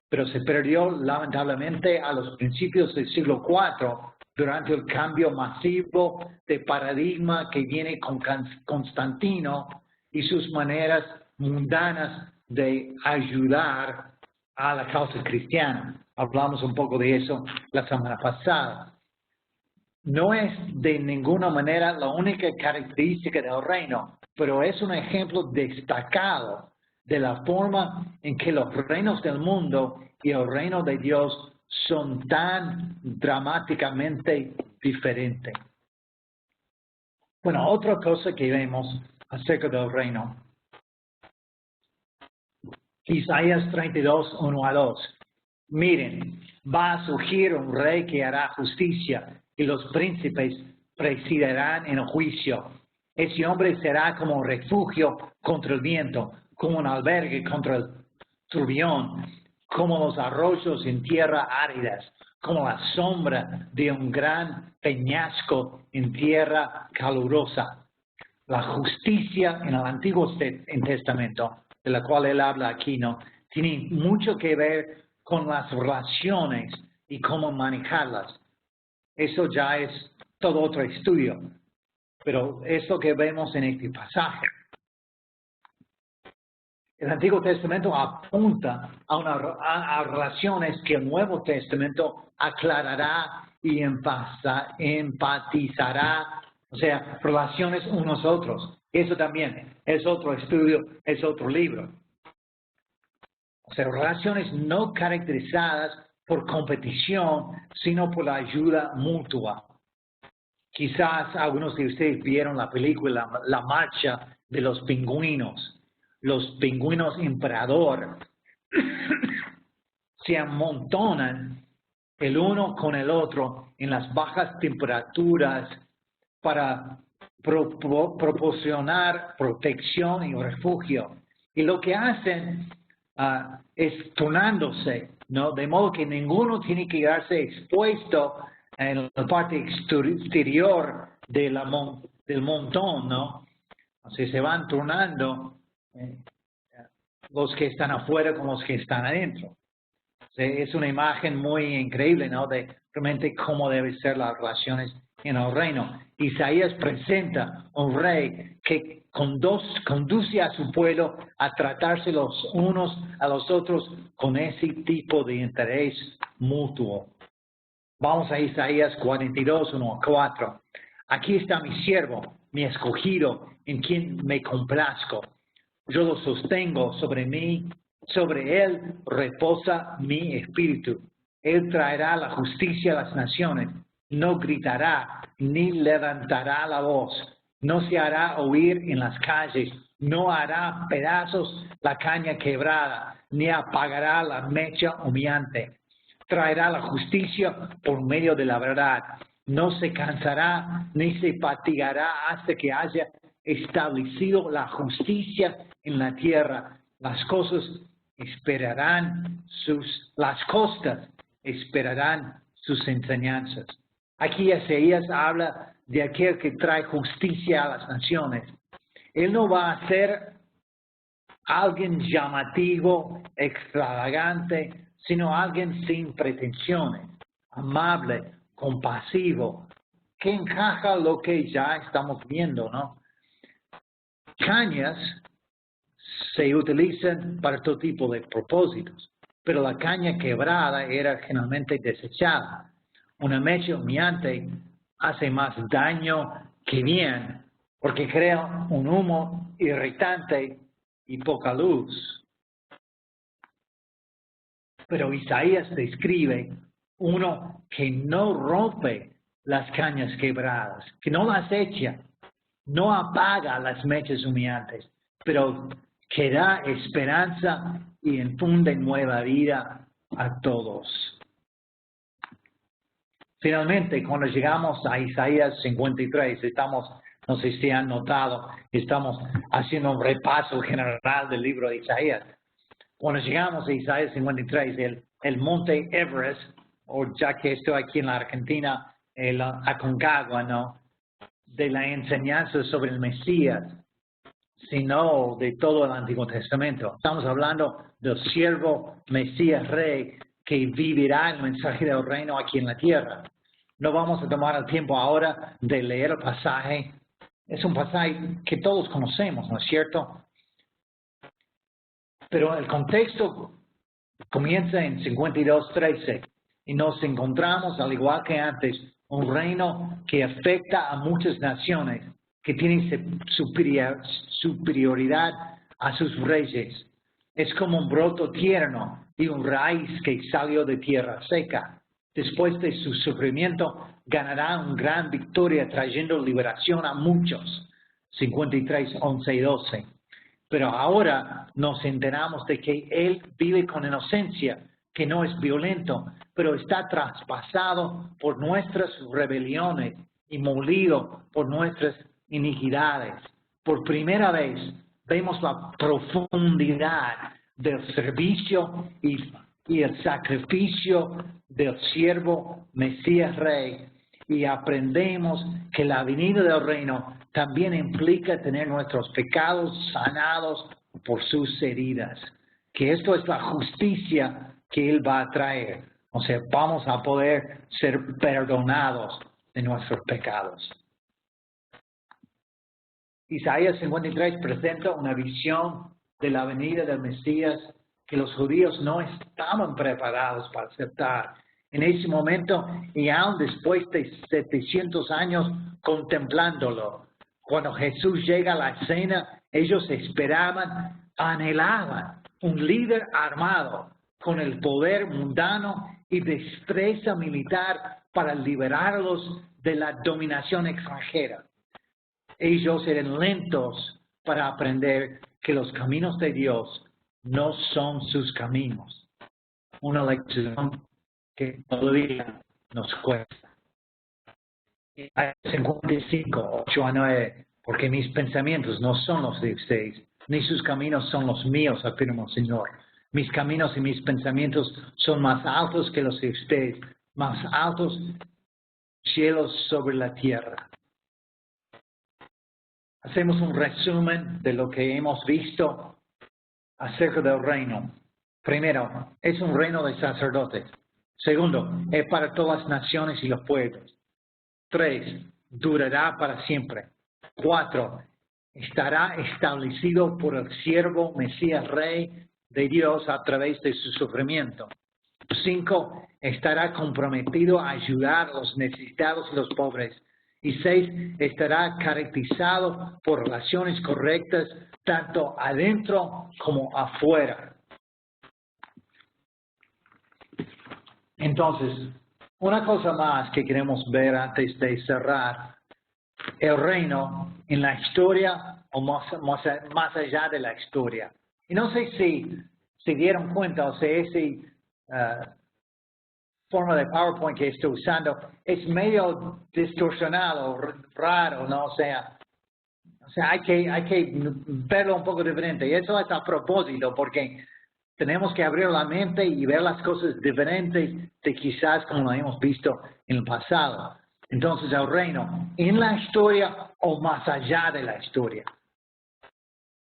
pero se perdió lamentablemente a los principios del siglo IV durante el cambio masivo de paradigma que viene con Constantino y sus maneras mundanas de ayudar a la causa cristiana. Hablamos un poco de eso la semana pasada. No es de ninguna manera la única característica del reino, pero es un ejemplo destacado de la forma en que los reinos del mundo y el reino de Dios son tan dramáticamente diferentes. Bueno, otra cosa que vemos acerca del reino. Isaías 32, 1 a 2. Miren, va a surgir un rey que hará justicia y los príncipes presidirán en el juicio. Ese hombre será como un refugio contra el viento, como un albergue contra el turbión, como los arroyos en tierra áridas, como la sombra de un gran peñasco en tierra calurosa. La justicia en el Antiguo Testamento, de la cual él habla aquí, ¿no?, tiene mucho que ver con las relaciones y cómo manejarlas. Eso ya es todo otro estudio, pero es lo que vemos en este pasaje. El Antiguo Testamento apunta a relaciones que el Nuevo Testamento aclarará y empatizará, o sea, relaciones unos a otros. Eso también es otro estudio, es otro libro. O sea, relaciones no caracterizadas por competición, sino por la ayuda mutua. Quizás algunos de ustedes vieron la película La Marcha de los Pingüinos. Los pingüinos emperador se amontonan el uno con el otro en las bajas temperaturas para proporcionar protección y refugio. Y lo que hacen es turnándose, ¿no? De modo que ninguno tiene que quedarse expuesto en la parte exterior del montón, ¿no? O sea, se van turnando los que están afuera con los que están adentro. O sea, es una imagen muy increíble, ¿no?, de realmente cómo deben ser las relaciones en el reino. Isaías presenta un rey que conduce a su pueblo a tratarse los unos a los otros con ese tipo de interés mutuo. Vamos a Isaías 42, 1 a 4. Aquí está mi siervo, mi escogido, en quien me complazco. Yo lo sostengo sobre mí, sobre él reposa mi espíritu. Él traerá la justicia a las naciones. No gritará ni levantará la voz. No se hará oír en las calles. No hará pedazos la caña quebrada, ni apagará la mecha humeante. Traerá la justicia por medio de la verdad. No se cansará ni se fatigará hasta que haya establecido la justicia en la tierra. Las costas esperarán sus enseñanzas. Aquí Isaías habla de aquel que trae justicia a las naciones. Él no va a ser alguien llamativo, extravagante, sino alguien sin pretensiones, amable, compasivo, que encaja lo que ya estamos viendo, ¿no? Cañas se utilizan para todo tipo de propósitos, pero la caña quebrada era generalmente desechada. Una mecha humeante hace más daño que bien porque crea un humo irritante y poca luz. Pero Isaías describe uno que no rompe las cañas quebradas, que no las echa, no apaga las mechas humeantes, pero que da esperanza y infunde nueva vida a todos. Finalmente, cuando llegamos a Isaías 53, no sé si han notado, estamos haciendo un repaso general del libro de Isaías. Cuando llegamos a Isaías 53, el monte Everest, o ya que estoy aquí en la Argentina, el Aconcagua, ¿no? De la enseñanza sobre el Mesías, sino de todo el Antiguo Testamento. Estamos hablando del siervo Mesías Rey que vivirá el mensaje del reino aquí en la tierra. No vamos a tomar el tiempo ahora de leer el pasaje. Es un pasaje que todos conocemos, ¿no es cierto? Pero el contexto comienza en 52:13 y nos encontramos, al igual que antes, un reino que afecta a muchas naciones, que tienen superioridad a sus reyes. Es como un broto tierno y un raíz que salió de tierra seca. Después de su sufrimiento, ganará una gran victoria trayendo liberación a muchos. 53:11 y 12. Pero ahora nos enteramos de que Él vive con inocencia, que no es violento, pero está traspasado por nuestras rebeliones y molido por nuestras iniquidades. Por primera vez vemos la profundidad del servicio y el sacrificio del siervo Mesías Rey y aprendemos que la venida del reino también implica tener nuestros pecados sanados por sus heridas, que esto es la justicia que Él va a traer. O sea, vamos a poder ser perdonados de nuestros pecados. Isaías 53 presenta una visión de la venida del Mesías que los judíos no estaban preparados para aceptar. En ese momento, y aún después de 700 años contemplándolo, cuando Jesús llega a la escena, ellos esperaban, anhelaban un líder armado con el poder mundano y destreza militar para liberarlos de la dominación extranjera. Ellos eran lentos para aprender que los caminos de Dios no son sus caminos. Una lección que todavía nos cuesta. 55, 8 a 9, porque mis pensamientos no son los de ustedes, ni sus caminos son los míos, afirma el Señor. Mis caminos y mis pensamientos son más altos que los de ustedes, más altos cielos sobre la tierra. Hacemos un resumen de lo que hemos visto acerca del reino. Primero, es un reino de sacerdotes. Segundo, es para todas las naciones y los pueblos. 3, durará para siempre. 4, estará establecido por el siervo Mesías Rey de Dios a través de su sufrimiento. 5, estará comprometido a ayudar a los necesitados y los pobres. Y 6, estará caracterizado por relaciones correctas tanto adentro como afuera. Entonces, una cosa más que queremos ver antes de cerrar, el reino en la historia o más allá de la historia. Y no sé si se dieron cuenta, o sea, esa forma de PowerPoint que estoy usando es medio distorsionado, raro, ¿no? O sea, hay que verlo un poco diferente. Y eso es a propósito, porque tenemos que abrir la mente y ver las cosas diferentes de quizás como lo hemos visto en el pasado. Entonces, el reino, ¿en la historia o más allá de la historia?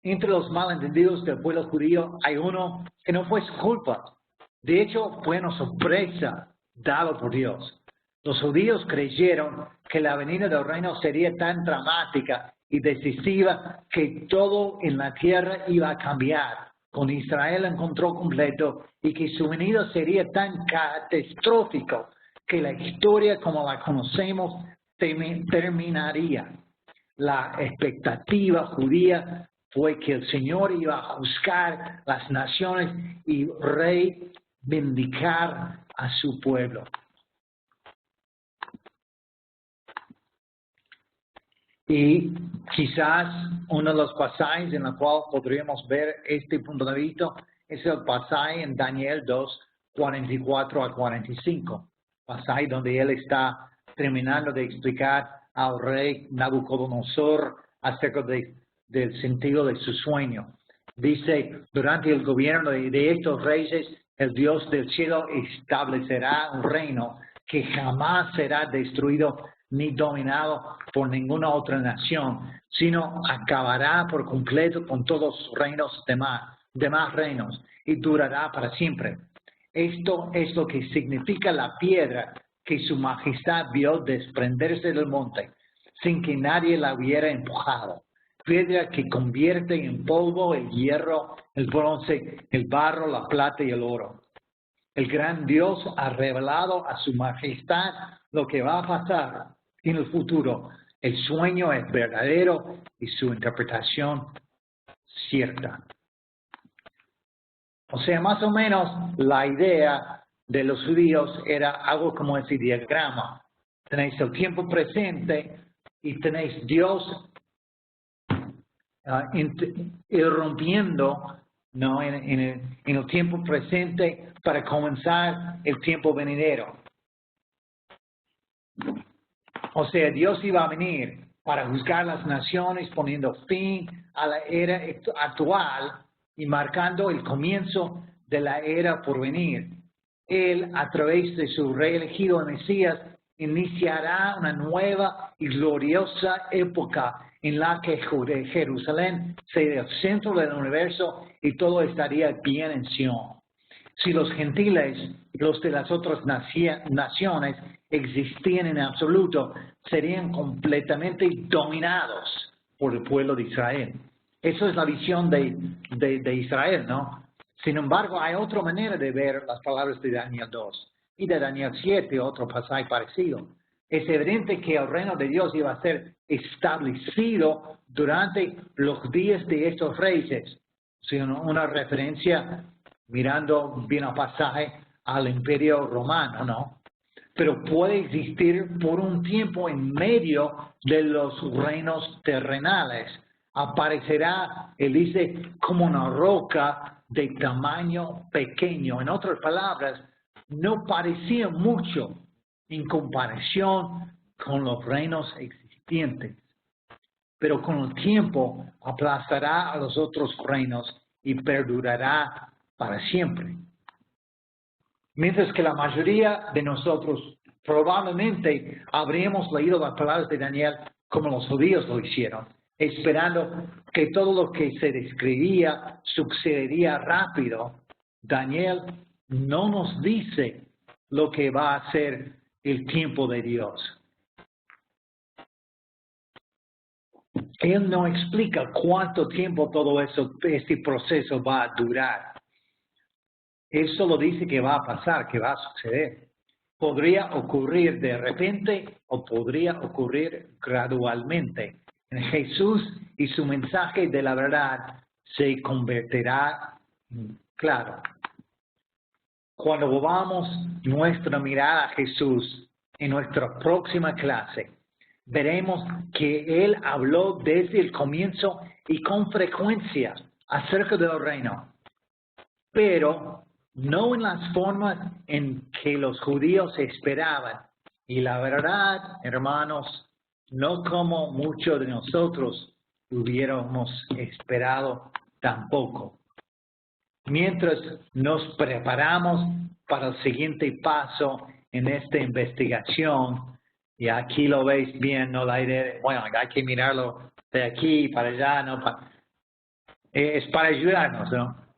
Entre los malentendidos del pueblo judío hay uno que no fue su culpa. De hecho, fue una sorpresa dada por Dios. Los judíos creyeron que la venida del reino sería tan dramática y decisiva que todo en la tierra iba a cambiar con Israel en control completo y que su venida sería tan catastrófico que la historia como la conocemos terminaría. La expectativa judía fue que el Señor iba a juzgar las naciones y reivindicar a su pueblo. Y quizás uno de los pasajes en el cual podríamos ver este punto de vista es el pasaje en Daniel 2, 44 a 45. Pasaje donde él está terminando de explicar al rey Nabucodonosor acerca del sentido de su sueño. Dice, durante el gobierno de estos reyes, el Dios del cielo establecerá un reino que jamás será destruido ni dominado por ninguna otra nación, sino acabará por completo con todos los reinos demás reinos y durará para siempre. Esto es lo que significa la piedra que su majestad vio desprenderse del monte, sin que nadie la hubiera empujado. Piedra que convierte en polvo el hierro, el bronce, el barro, la plata y el oro. El gran Dios ha revelado a su majestad lo que va a pasar en el futuro. El sueño es verdadero y su interpretación cierta. O sea, más o menos la idea de los judíos era algo como ese diagrama. Tenéis el tiempo presente y tenéis Dios irrumpiendo, ¿no? en el tiempo presente para comenzar el tiempo venidero. O sea, Dios iba a venir para juzgar las naciones, poniendo fin a la era actual y marcando el comienzo de la era por venir. Él, a través de su reelegido Mesías, iniciará una nueva y gloriosa época en la que Jerusalén sería el centro del universo y todo estaría bien en Sion. Si los gentiles, los de las otras naciones, existían en absoluto, serían completamente dominados por el pueblo de Israel. Esa es la visión de Israel, ¿no? Sin embargo, hay otra manera de ver las palabras de Daniel 2 y de Daniel 7, otro pasaje parecido. Es evidente que el reino de Dios iba a ser establecido durante los días de estos reyes. Una referencia, mirando bien el pasaje, al imperio romano, ¿no? Pero puede existir por un tiempo en medio de los reinos terrenales. Aparecerá, él dice, como una roca de tamaño pequeño. En otras palabras, no parecía mucho en comparación con los reinos existentes. Pero con el tiempo aplastará a los otros reinos y perdurará para siempre. Mientras que la mayoría de nosotros probablemente habríamos leído las palabras de Daniel como los judíos lo hicieron, esperando que todo lo que se describía sucedería rápido. Daniel no nos dice lo que va a ser el tiempo de Dios. Él no explica cuánto tiempo todo este proceso va a durar. Él solo dice que va a pasar, que va a suceder. Podría ocurrir de repente o podría ocurrir gradualmente. En Jesús y su mensaje de la verdad se convertirá claro. Cuando volvamos nuestra mirada a Jesús en nuestra próxima clase, veremos que Él habló desde el comienzo y con frecuencia acerca del reino, pero no en las formas en que los judíos esperaban. Y la verdad, hermanos, no como muchos de nosotros hubiéramos esperado tampoco. Mientras nos preparamos para el siguiente paso en esta investigación, y aquí lo veis bien, no la idea de, bueno, hay que mirarlo de aquí para allá, ¿no? Es para ayudarnos, ¿no?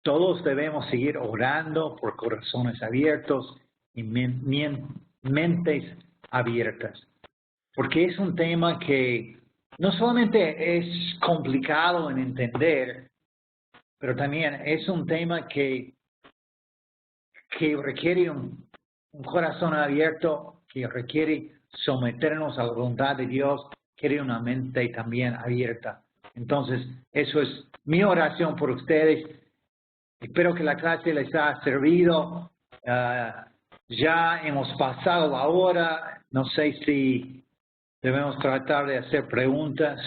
Todos debemos seguir orando por corazones abiertos y mentes abiertas. porque es un tema que no solamente es complicado en entender, pero también es un tema que requiere un corazón abierto, que requiere someternos a la voluntad de Dios, quiere una mente también abierta. Entonces, eso es mi oración por ustedes. Espero que la clase les haya servido. Ya hemos pasado la hora. No sé si debemos tratar de hacer preguntas.